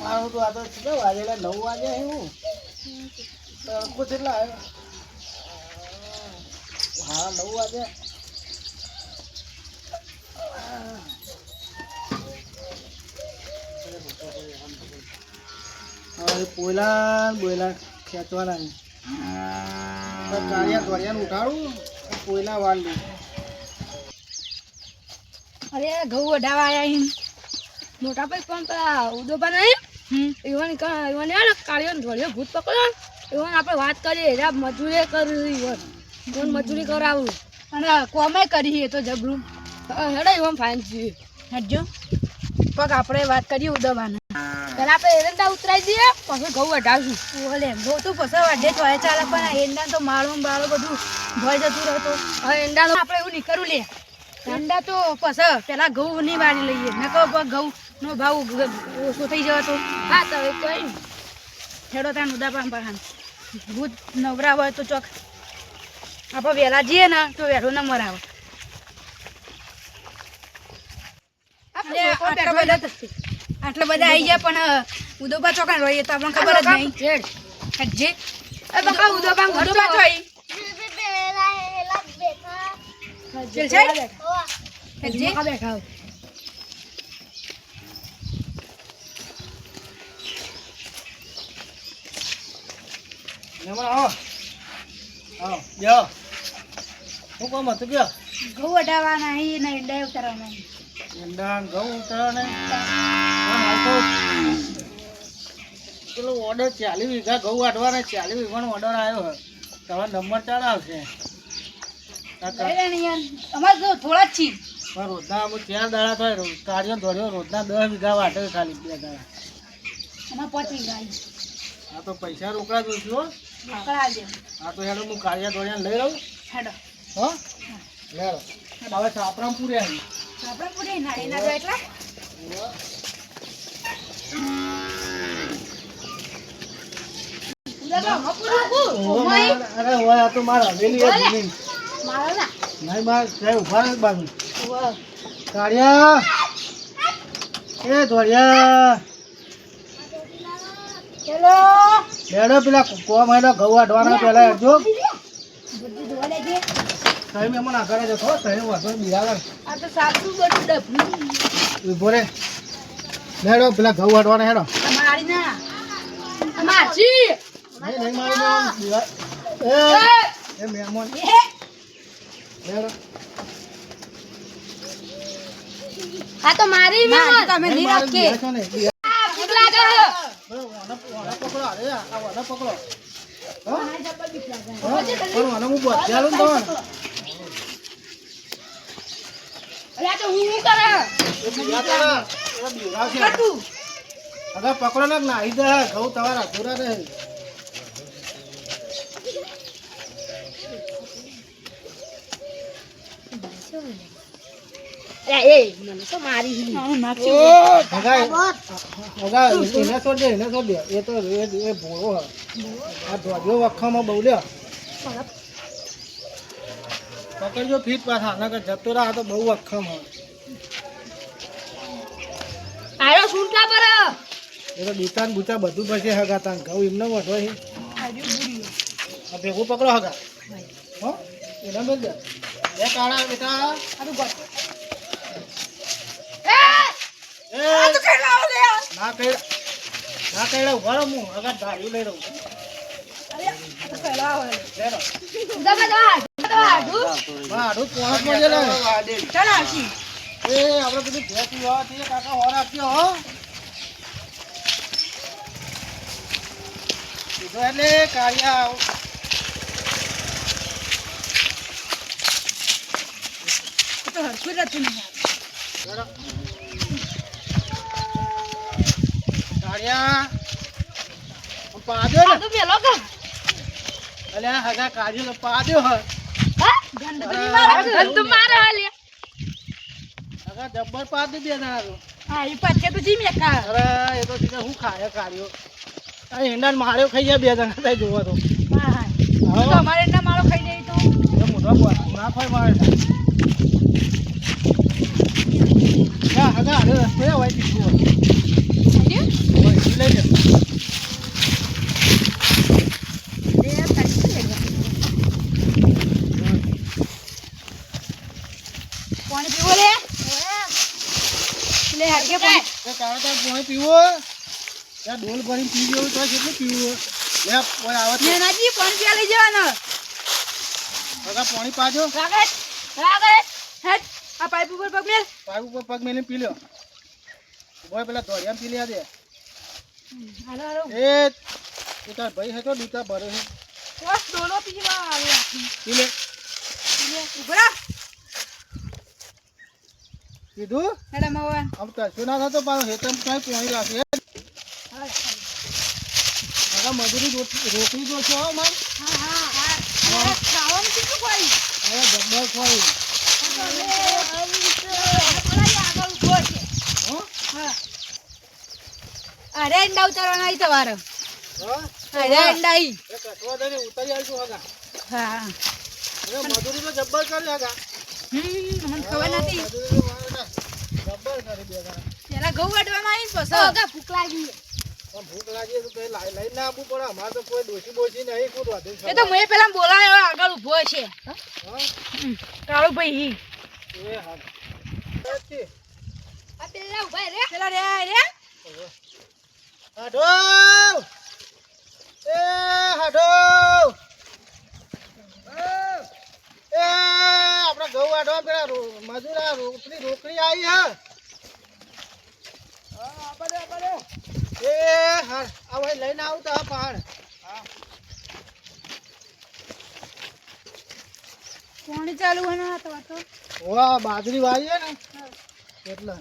મારું તો આ તો કેટલા વાગેલા 9 વાગે હું તડકો કેટલા આવ્યો હા 9 વાગે પોયલા ખેંચવાના ગાડિયા દોડિયાને ઉઠાડું પોયલા વાળ લઉં અરે ઘઉં વઢાવા આયા મોટા ભાઈ પણ પેલા ઉદોબા નહીં ઈવન કાળિયો ધોળિયો ભૂત પકડો ઈવન આપણે વાત કરીએ એરા મજૂરી કરવી ઈવન મજૂરી કરાવું અને કોમે કરી તો જબરું હેડો ઈવન ફાઇન છીએ હટજો પગ આપણે વાત કરીએ ઉદોબાને પેલા આપણે એરંડા ઉતરાઈ દઈએ પછી ઘઉં વઢાવશું ઓલે ઘઉં તો પછી વઢે ચોય ચાલે પણ એરંડા તો માળો બાળો બધું ભોય જતું રહેતો હવે એરંડા તો આપણે એવું નીકળવું લે એરંડા તો પછી પેલા ઘઉં ની વાળી લઈએ મેં કહું ઘઉં નો ભાવ ઓછો થઈ જવો તો હા તો કઈ હેડો ત્યાં ઉદાપા પહાણ ભૂત નવરા હોય તો ચોક આપણે વહેલા જઈએ ને તો વહેલો નંબર આવે આટલા બધા આવી ગયા પણ ઉદોબા ચોકન રહીએ તો આપણને ખબર જ નહીં હજે એ બકા ઉદોબા તો આવી ચલ છે હજે બેઠા હું કોમ હતું ગયો ઘઉં વઢાવાના ને ઈંડા ઉતારવાના ઈંડા ઘઉં ઉતારવાના પેલો ઓર્ડર 40 વીઘા ઘઉં વાઢવાના 40 વીઘાનો ઓર્ડર આવ્યો હોય તમારો નંબર ચાલ આવશે અમારે તો થોડા જ છીએ રોજના અમુક 4 દાડા થાય કાર્યો ધોર્યો રોજના 10 વીઘા વાટે ખાલી 2 દાડા અમારે 5 વીઘા હા તો પૈસા રોકડા જોઈશું હા તો હેડો હું કાર્યા ધોર્યા લઈ લઉં હેડો હો લેડો હવે સાપરામ પૂરે આવી આપણે પૂરે નાડી ના જાય એટલા અરે હોય તો મારા હવેલી નહીં બાર કઈ ઉભા નથી બાજુ કાળિયા એ ધોળિયા ચલો લેડો પેલા કોમ હેડો ઘઉં વાઢવાના પેલા હેડજો તમે મહેમાન આગળ જતો તમે વાંધો બિરાગર આ તો સાચું બધું ડબલું ઉભો રે લેડો પેલા ઘઉં વાઢવાના હેડો મારી ના મારજી નહીં મારું એ મહેમાન લેડો આ તો મારી મહેમાન તમે નહીં રાખે ભૂખ લાગે પકડો અરે આ વાના પકડો પણ વાના હું બચાલો ને તો અરે તો હું કરે અગર પકડો ને નાહી દે ઘઉં તમારા અધૂરા રહે એ મને તો મારી એને છોડ દે એ તો એ ભોળો આ ધોળિયો વખામાં બહુ લ્યો પકડજો ફીટ પાછા નકર જતો રહા તો બહુ વખામ હોય આયો સુંટલા પર એ તો દુકાન બુચા બધું પછી હગાતા ઘઉં એમને વધો છે આ ભેગું પકડો હગા હો એના બેલ દે એ કાળા બેટા આનું ગોળ ના કઈડા ઉભા રહો હું હગા ધાર્યું લઈ રહું હાડું પોણસ મળે એ આપણે બધું ભેટ પીવા કાકા હોર આપ્યો હો કીધું એટલે કાળિયા તો હરખું રહેતું નહીં કાળિયા પાડ્યો ને તો મેલો કે અલ્યા હગા કાળિયો પાડ્યો હ ગંધ મારે હાલે હગા જબ્બર પાડી દે નારો હા ઈ પાછે તો જી મે કા અરે એ તો સીધા હું ખાય કાળિયો આ હેંડાન માર્યો ખાઈ જાય 2 જણા થાય જોવા તો હા હા તો અમારે એટલા માળો ખાઈ જાય તો એ મોઢા પર ના ખોય મારે ના હગા અરે રસ્તે હોય પીવું હોય લઈ લે પાણી પીવો લે લે હાડકે પાણી એ તારે ત્યાં પાણી પીવો ત્યાં ડોલ ભરીને પી ગયો તો કેટલું પીવું લે કોઈ આવત ને નાજી પાણી પીવા લઈ જવાનો હગા પાણી પાજો રાગત હેટ આ પાઇપ ઉપર પગ મેલ પાઇપ ઉપર પગ મેલીને પી લ્યો બોય પેલા દોડિયામાં પી લ્યા દે હાલો હાલો એ તું તાર ભાઈ હતો દૂતા ભરે છે બસ ડોલો પીવા આવે પી લે ઉભરા કીધું હેડા માવા આમ કશું ના થતો પાછો હેતમ કઈ પાણી રાખે હગા મજૂરી રોકડી દો છો માર હા ખાવાનું કેટલું કોઈ હવે જબ્બર ખોરી અરે અંડા ઉતારવાના આવી તમારે હા અરે અંડા એ કસવા દઈને ઉતારી આવીશું હગા હા હવે મજૂરી તો જબ્બર કરી હગા મને ખબર નથી મજૂરી તો મારે જબ્બર કરી બે જણા પેલા ઘઉં વાટવામાં આવી પછી ભૂખ લાગી પણ ભૂખ લાગી તો લઈને ના આપવું પડે અમારે તો કોઈ ડોસી બોસી નહીં કોઈ વાંધો એ તો મેં પેલા બોલાયો આગળ ઊભો છે કાળુ ભાઈ એ હા આ પેલા ઉભા રે પેલા રે હાડો એ હાડો એ આપણા ઘઉં વાઢવા પેલા મજૂરા રોકડી આવી હા એ હા આ ભાઈ લઈને આવતા હા પહાડ પાણી ચાલુ હોના તો વાહ બાજરી વાળી છે ને એટલે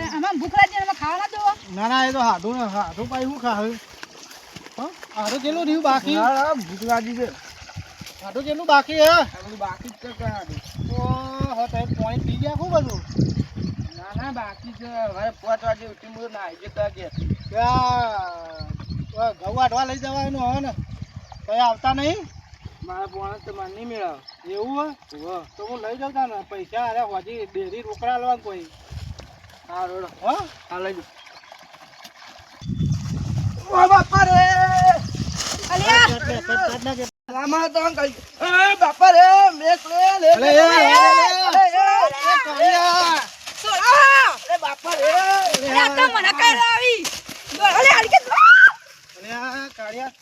આમાં ભૂખ લાગી એમાં ખાવા દો ના ના એ તો હાડું ને હાડું પાઈ શું ખા હાડું કેટલું રહ્યું બાકી ભૂખ લાગી છે હાડું કેટલું બાકી હે બાકી જ છે હાડું તો પાણી પી ગયા ખૂબ બધું ના ના બાકી છે હવે 5 વાગે ઉઠી મું નાઈ જતા કે ઘઉં વાઢવા લઈ જવાનું હવે ને કઈ આવતા નહીં મારા પોણા તો મને નહીં મેળવ એવું હોય તો હું લઈ જતા ને પૈસા અરે હોજી ડેરી રોકડા લેવા કોઈ હા રોડ હા લઈ જાઉં ઓ બાપા રે અલ્યા રામા તો અંકલ એ બાપા રે મેક લે લે સોડા અરે બાપા રે આ તો મને કઈ આવી અલે હલકે અરે કાળિયા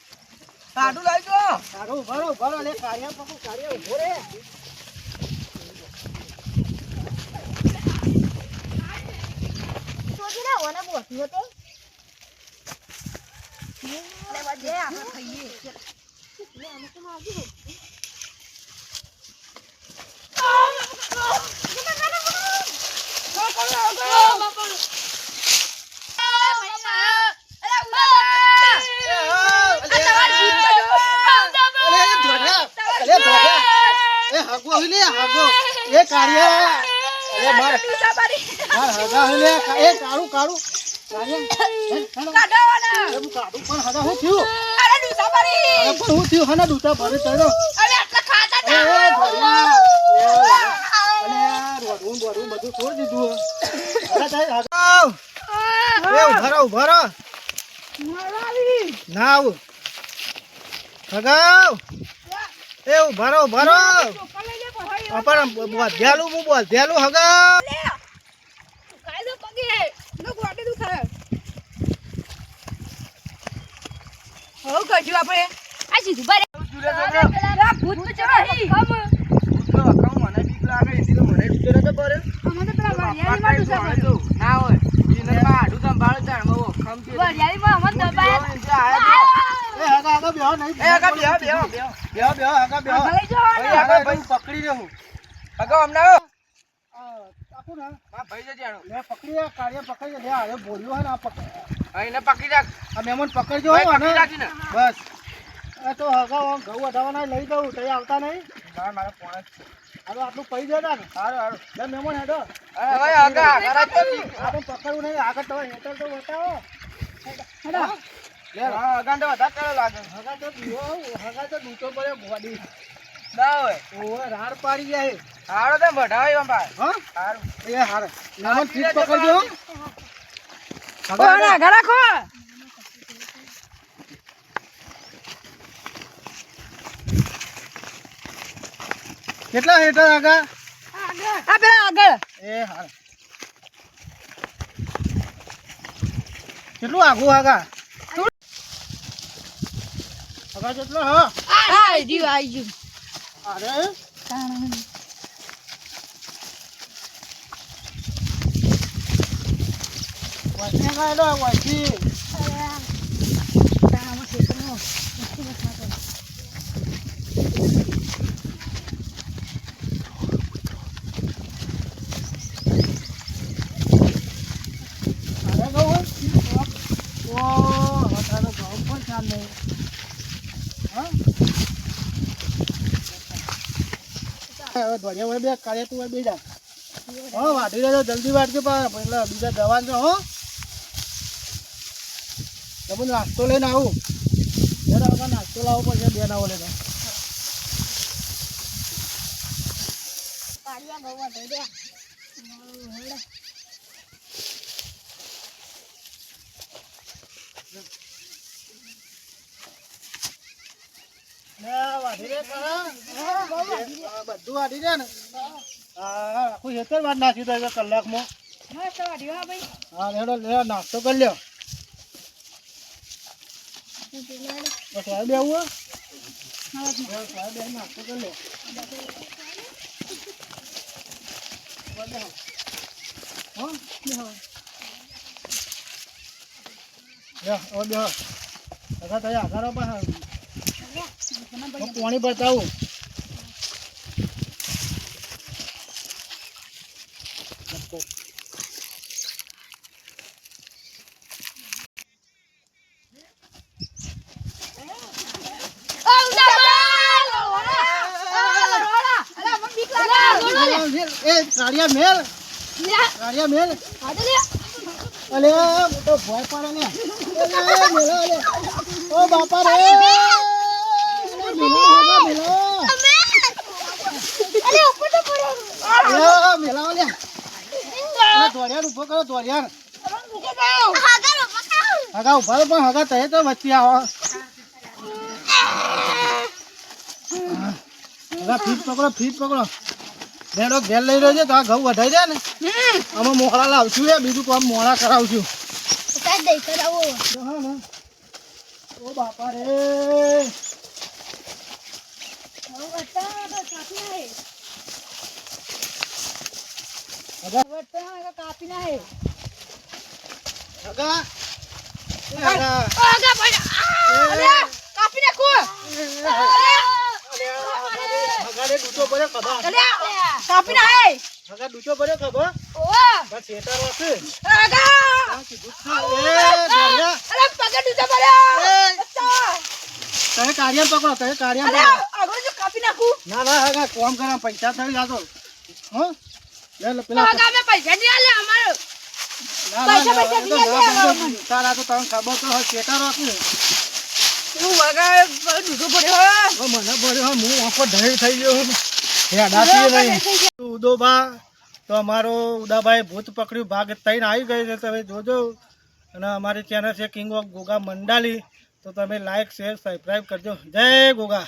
સાડું લઈ જો સાડું ઉભરો લે કાળિયા પકુ કાળિયા ઉભો રે સોજી ના ઓના બોસી હોતે લે વજે આપણે ખાઈએ લે અમે તો માગી ના આવું હગાવ એ ઉભારો પણ બોધ્યાલું હું બોધ્યાલું હગાવ ખાઈ દો પગે નો ગોટે દુ ખરા હો કજુ આપણે આ સીધું બારે આ ભૂત તો ચડાહી મને બીક લાગે એટલે મને બીક લાગે પર અમે તો પેલા વાડિયાની માં દુસા ના હોય એને આડું સંભાળ જાણ મો ખમતી વાડિયાની માં અમે દબાયા એ હગા બેહો નહીં એ હગા બેહો હગા બેહો લઈ જાઓ હગા ભાઈ પકડી રહ્યો હું હગા અમને આપું ને હા ભાઈ જજે આનો લે પકડી આ કાર્ય પકડી લે આ બોલ્યો હે ને આ પકડ આ એને પકડી રાખ આ મેમન પકડજો હો ને બસ એ તો હગા ઘઉં વઢાવાના લઈ દઉં તઈ આવતા નહીં ના મારા ફોન જ છે હાલો આટલું પૈ જતા ને સારું સારું લે મહેમાન હેડો હવે હગા આગળ આપણે પકડવું નહીં આગળ તમે હેઠળ તો બતાવો હેડો લે હા હગા તો વધારે કરે લાગે હગા તો દૂતો પડે બોડી ના હોય ઓય રાડ પાડી જાય હારો તો વઢાવે બાપા હા સારું એ હાર મહેમાન ફીટ પકડજો ઓના ઘરા ખો કેટલા હેઠળ આગળ આ પેલા આગળ એ હાર કેટલું આગું આગા આગા કેટલો હા આઈ ગયું અરે વાસી ગાયડો વાસી બે કાલે તું બે જા હો વાટી દેજો જલ્દી વાટજો એટલે બીજા દવા છે હો તમે નાસ્તો લઈને આવું જરા નાસ્તો લાવો પછી બે નાવો લેજો બધું વાટી દે ને આખું હેતર વાર નાખી દે કલાકમાં હા લેડો નાસ્તો કરી લ્યો સાહેબ આવું સાહેબ નાસ્તો કરી લ્યો પાણી બતાવું કાળિયા મેલ અલે તો ભય પડે ને ઓ બાપા રે ઉભો કરો દોડિયાર હગા ઉભા પણ હગા તય તો વચ્ચે આવો હગા ફીટ પકડો લેડો ઘેર લઈ રહ્યો છે તો આ ઘઉં વધારી દે ને અમે મોકળા લાવશું બીજું કામ મોડા કરાવશું ઓ બાપા રે કાપી ના કાપી નાખો કાપી ના હગા દૂચો પડ્યો ખબર બસ હેઠળ હશે તમે કાઢિયા પકડો તમે કાઢિયા કાપી નાખું ના હગા કોમ કરા પૈસા થઈ જાતો હો પેલા પૈસા નહીં આલે અમારો તારા તો તમે ખબર તો હોય ચેટા રાખું તું વગા દૂધો પડ્યો મને પડ્યો હું આખો ઢળી થઈ ગયો ઉદોબા તો અમારો ઉદાભાઈ ભૂત પકડ્યું ભાગ થઈને આવી ગઈ છે તમે જોજો અને અમારી ચેનલ છે કિંગ ઓફ ગોગા મંડાલી તો તમે લાઈક શેર સબસ્ક્રાઈબ કરજો જય ગોગા.